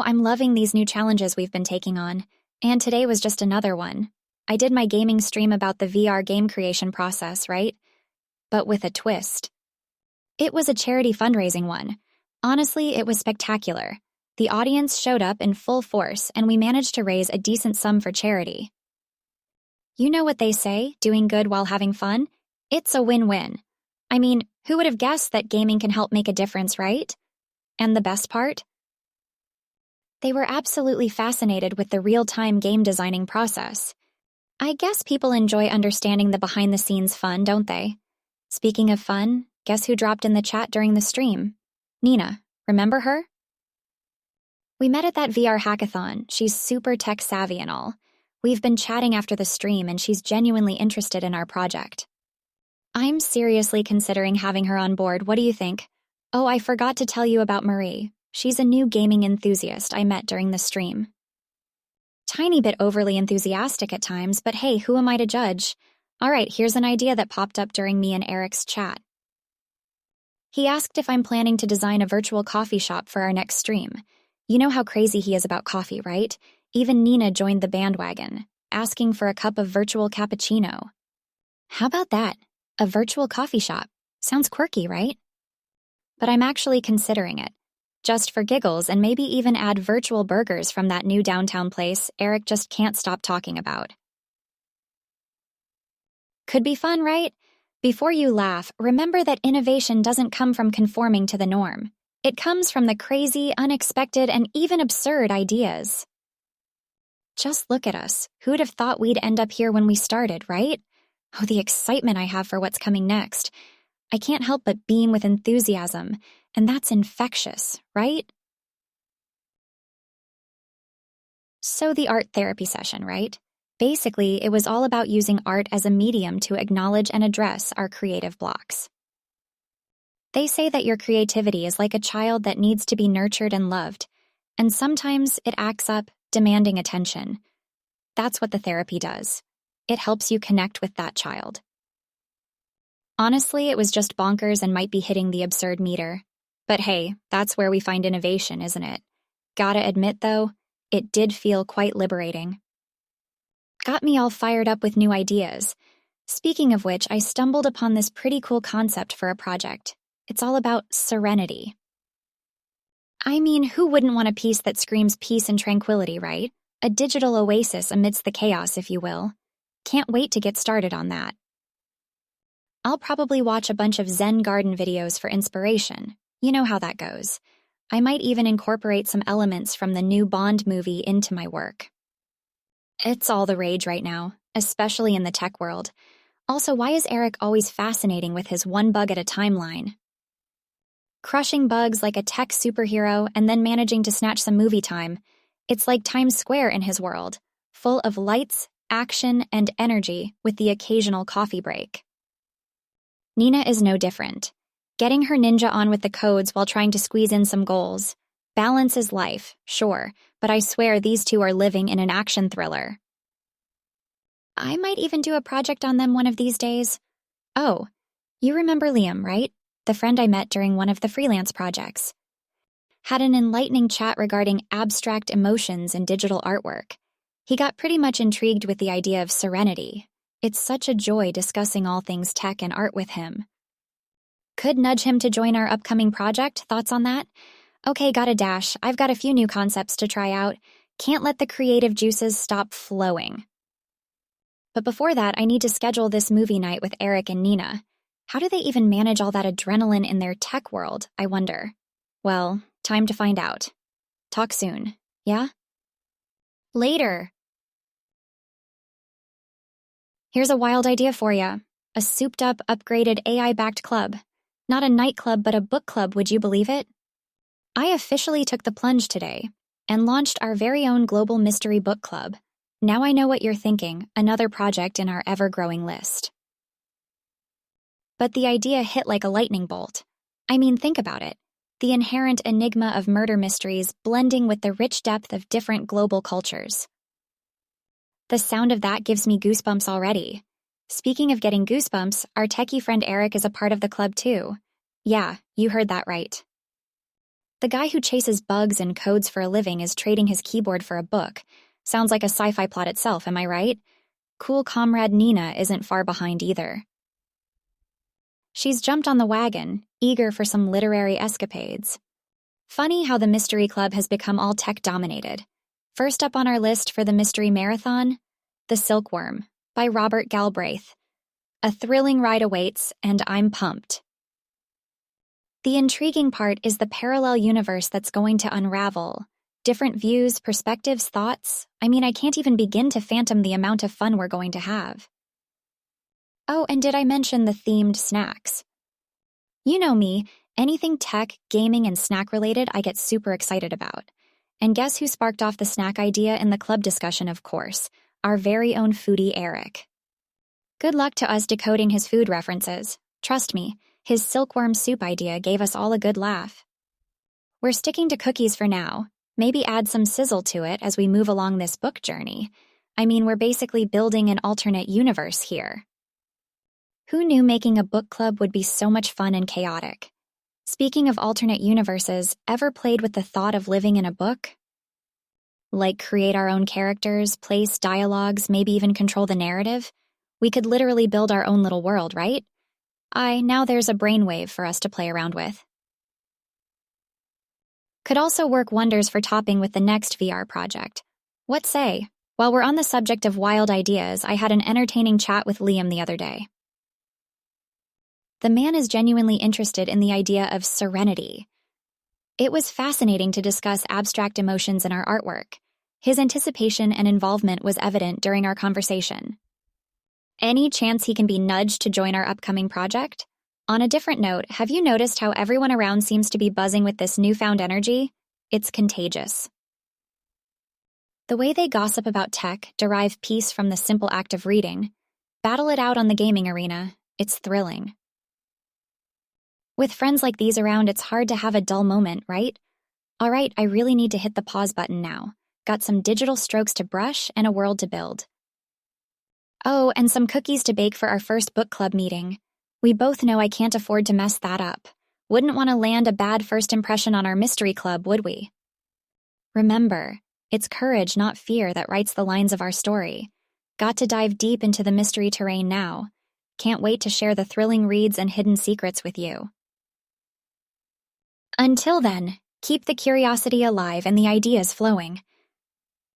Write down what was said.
I'm loving these new challenges we've been taking on, and today was just another one. I did my gaming stream about the VR game creation process, right? But with a twist. It was a charity fundraising one. Honestly, it was spectacular. The audience showed up in full force, and we managed to raise a decent sum for charity. You know what they say, doing good while having fun? It's a win-win. I mean, who would have guessed that gaming can help make a difference, right? And the best part? They were absolutely fascinated with the real-time game designing process. I guess people enjoy understanding the behind-the-scenes fun, don't they? Speaking of fun, guess who dropped in the chat during the stream? Nina. Remember her? We met at that VR hackathon. She's super tech-savvy and all. We've been chatting after the stream, and she's genuinely interested in our project. I'm seriously considering having her on board. What do you think? Oh, I forgot to tell you about Marie. She's a new gaming enthusiast I met during the stream. Tiny bit overly enthusiastic at times, but hey, who am I to judge? All right, here's an idea that popped up during me and Eric's chat. He asked if I'm planning to design a virtual coffee shop for our next stream. You know how crazy he is about coffee, right? Even Nina joined the bandwagon, asking for a cup of virtual cappuccino. How about that? A virtual coffee shop. Sounds quirky, right? But I'm actually considering it. Just for giggles, and maybe even add virtual burgers from that new downtown place Eric just can't stop talking about. Could be fun, right? Before you laugh, remember that innovation doesn't come from conforming to the norm. It comes from the crazy, unexpected, and even absurd ideas. Just look at us. Who'd have thought we'd end up here when we started, right? Oh, the excitement I have for what's coming next. I can't help but beam with enthusiasm, and that's infectious, right? So the art therapy session, right? Basically, it was all about using art as a medium to acknowledge and address our creative blocks. They say that your creativity is like a child that needs to be nurtured and loved, and sometimes it acts up, demanding attention. That's what the therapy does. It helps you connect with that child. Honestly, it was just bonkers and might be hitting the absurd meter. But hey, that's where we find innovation, isn't it? Gotta admit, though, it did feel quite liberating. Got me all fired up with new ideas. Speaking of which, I stumbled upon this pretty cool concept for a project. It's all about serenity. I mean, who wouldn't want a piece that screams peace and tranquility, right? A digital oasis amidst the chaos, if you will. Can't wait to get started on that. I'll probably watch a bunch of Zen garden videos for inspiration. You know how that goes. I might even incorporate some elements from the new Bond movie into my work. It's all the rage right now, especially in the tech world. Also, why is Eric always fascinating with his one bug at a time line? Crushing bugs like a tech superhero and then managing to snatch some movie time. It's like Times Square in his world, full of lights, action, and energy with the occasional coffee break. Nina is no different. Getting her ninja on with the codes while trying to squeeze in some goals. Balance is life, sure, but I swear these two are living in an action thriller. I might even do a project on them one of these days. Oh, you remember Liam, right? The friend I met during one of the freelance projects. Had an enlightening chat regarding abstract emotions in digital artwork. He got pretty much intrigued with the idea of serenity. It's such a joy discussing all things tech and art with him. Could nudge him to join our upcoming project. Thoughts on that? Okay, gotta dash. I've got a few new concepts to try out. Can't let the creative juices stop flowing. But before that, I need to schedule this movie night with Eric and Nina. How do they even manage all that adrenaline in their tech world, I wonder? Well, time to find out. Talk soon, yeah? Later. Here's a wild idea for ya. A souped-up, upgraded AI-backed club. Not a nightclub, but a book club, would you believe it? I officially took the plunge today and launched our very own global mystery book club. Now I know what you're thinking, another project in our ever-growing list. But the idea hit like a lightning bolt. I mean, think about it. The inherent enigma of murder mysteries blending with the rich depth of different global cultures. The sound of that gives me goosebumps already. Speaking of getting goosebumps, our techie friend Eric is a part of the club too. Yeah, you heard that right. The guy who chases bugs and codes for a living is trading his keyboard for a book. Sounds like a sci-fi plot itself, am I right? Cool comrade Nina isn't far behind either. She's jumped on the wagon, eager for some literary escapades. Funny how the Mystery Club has become all tech-dominated. First up on our list for the Mystery Marathon, The Silkworm, by Robert Galbraith. A thrilling ride awaits, and I'm pumped. The intriguing part is the parallel universe that's going to unravel. Different views, perspectives, thoughts. I mean, I can't even begin to fathom the amount of fun we're going to have. Oh, and did I mention the themed snacks? You know me, anything tech, gaming, and snack-related I get super excited about. And guess who sparked off the snack idea in the club discussion, of course? Our very own foodie Eric. Good luck to us decoding his food references. Trust me, his silkworm soup idea gave us all a good laugh. We're sticking to cookies for now. Maybe add some sizzle to it as we move along this book journey. I mean, we're basically building an alternate universe here. Who knew making a book club would be so much fun and chaotic? Speaking of alternate universes, ever played with the thought of living in a book? Like create our own characters, place dialogues, maybe even control the narrative? We could literally build our own little world, right? Now there's a brainwave for us to play around with. Could also work wonders for topping with the next VR project. What say? While we're on the subject of wild ideas, I had an entertaining chat with Liam the other day. The man is genuinely interested in the idea of serenity. It was fascinating to discuss abstract emotions in our artwork. His anticipation and involvement was evident during our conversation. Any chance he can be nudged to join our upcoming project? On a different note, have you noticed how everyone around seems to be buzzing with this newfound energy? It's contagious. The way they gossip about tech, derive peace from the simple act of reading, battle it out on the gaming arena, it's thrilling. With friends like these around, it's hard to have a dull moment, right? All right, I really need to hit the pause button now. Got some digital strokes to brush and a world to build. Oh, and some cookies to bake for our first book club meeting. We both know I can't afford to mess that up. Wouldn't want to land a bad first impression on our mystery club, would we? Remember, it's courage, not fear, that writes the lines of our story. Got to dive deep into the mystery terrain now. Can't wait to share the thrilling reads and hidden secrets with you. Until then, keep the curiosity alive and the ideas flowing.